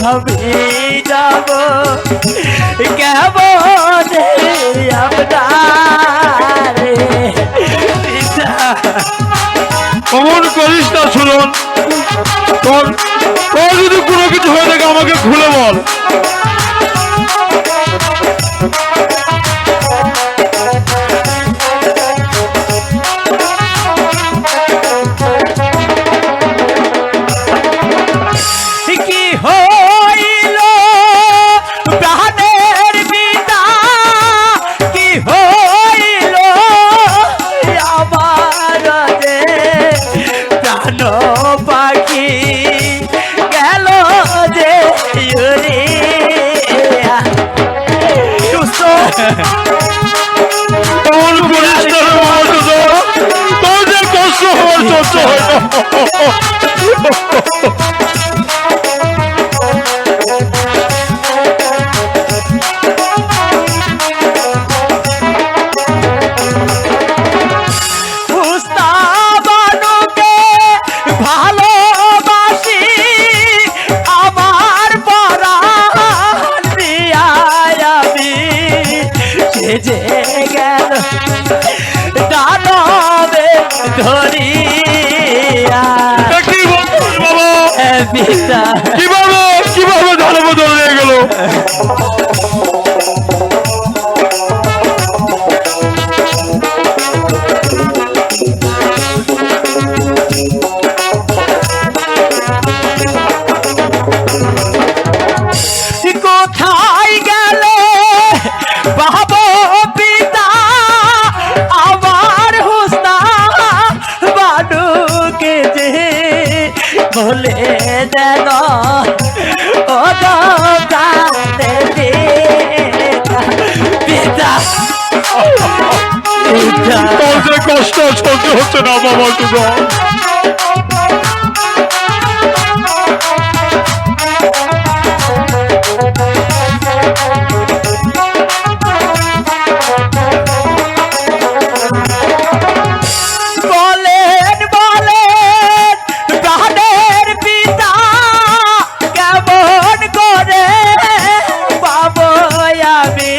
আমি যাব কেমন আপনার পিতা। অমন করিস না শুনুন, তোর যদি কোনো কিছু হয়ে থাকে আমাকে খুলে বল। কি হইল প্রাণের পিতা, কি হইল আমার যে প্রাণ পাখি গেল যে উড়িয়া। অমন করিস না রে বাবা, তোর যে কষ্ট হওয়ার সহ্য হয় না। মুস্তাবানুকে ভালোবাসি আমার পরাণ দিয়া আমি, সে যে গেল দানবে ধরিয়া। কি বলছিস বাবা? পিতা কিভাবে দানবে ধরে গেল? কোথায় গেলে বাবা পিতা আমার হুস্তা বানুকে যে বলে দেন ও পিতা। তোর যে কষ্ট সহ্য হচ্ছে না বাবা, তুই বলেন বলেন প্রাণের পিতা কেমন করে পাবো আমি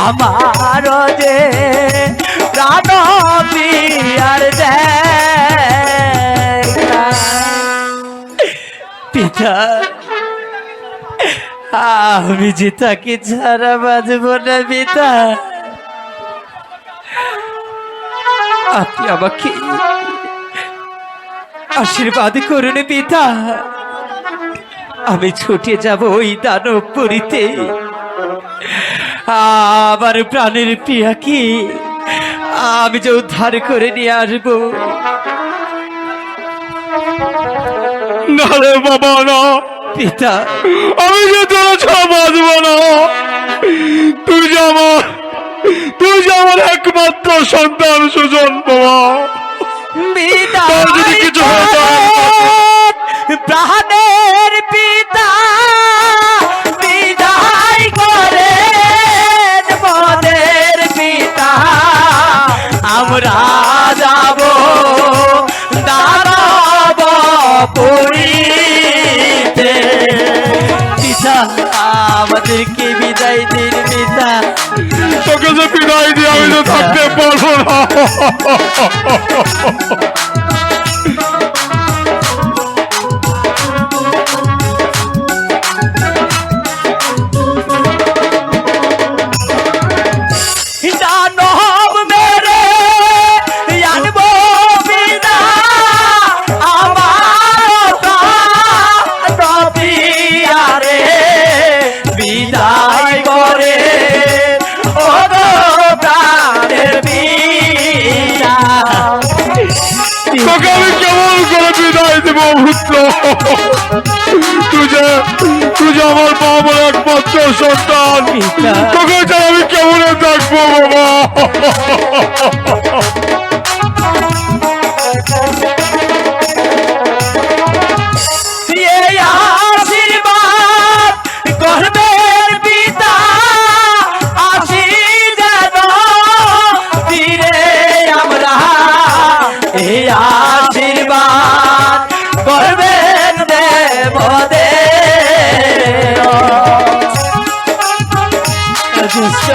আমার যে প্রাণ পিয়ার পিতা। আমি যে তাকে ছাড়া বাঁচব না পিতা। আপনি আমাকে আশীর্বাদ করুন পিতা। আমি ছুটে যাব ওই দানবপুরীতে, আমার প্রাণের পিয়াকে আমি যে উদ্ধার করে নিয়ে আসবো। না রে বাবা না পিতা, আমি যে তোরা ছাড়া বাঁচবো না। তুই যে আমার একমাত্র সন্তান সুজন বাবা। তোর যদি কিছু হয়ে যায় প্রাণের পিতা বিদায় করে মনের পিতা, আমরা যাব দানবপুরীতে। পিতা আমাদেরকে বিদায় দিন পিতা। তোকে যে বিদায় দিয়ে আমি তো থাকতে পারবো না। দানব মেরে আনবো বিদা আমার প্রাণে বিদায় করে ও প্রাণের পিতা। তোকে আমি কেমন করে বিদায় দেবো পুত্র? তুই যে আমার বাবার একমাত্র সন্তান, তোকে যে আমি কেমন থাকবো বাবা? আশীর্বাদ করবেন পিতা, আসি যেন ফিরে আমরা। এই আশীর্বাদ করবেন দেবদেব দোস্ত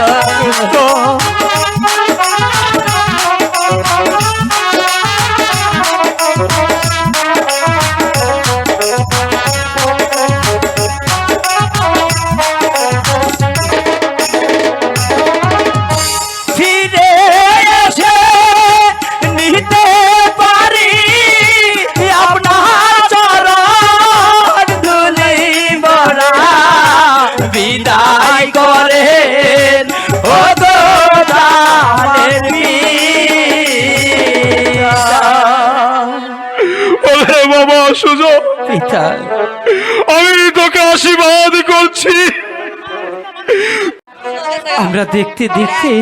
ফিরে এসে নিতে পারি আপনার চরণ ধুলি ভরা বিদায় করেন ও গো প্রাণের ওরে বাবা সুজন, পিতা। আমি তোকে আশীর্বাদ করছি। আমরা দেখতে দেখতে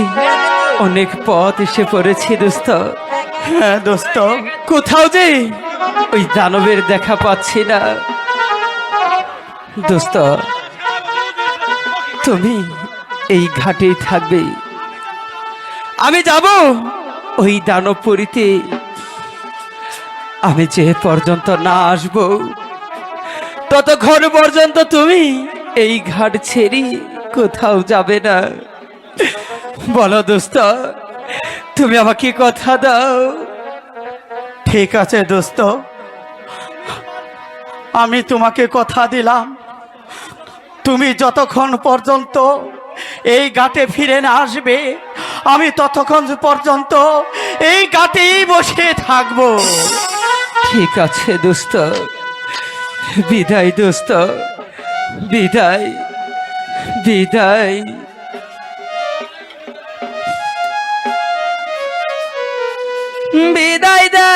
অনেক পথ এসে পড়েছি দোস্ত। হ্যাঁ দোস্ত, কোথাও যে ওই দানবের দেখা পাচ্ছি না দোস্ত। তুমি এই ঘাটেই থাকবে, আমি যাব ওই দানবপুরীতে। আমি যে পর্যন্ত না আসব ততক্ষণ পর্যন্ত তুমি এই ঘাট ছেড়ে কোথাও যাবে না। বলো দোস্ত, তুমি আমাকে কথা দাও। ঠিক আছে দোস্ত, আমি তোমাকে কথা দিলাম, তুমি যতক্ষণ পর্যন্ত এই ঘাটে ফিরে না আসবে আমি ততক্ষণ পর্যন্ত এই ঘাটেই বসে থাকবো। ঠিক আছে দোস্ত, বিদায় দোস্ত, বিদায় বিদায়। বিদায় দে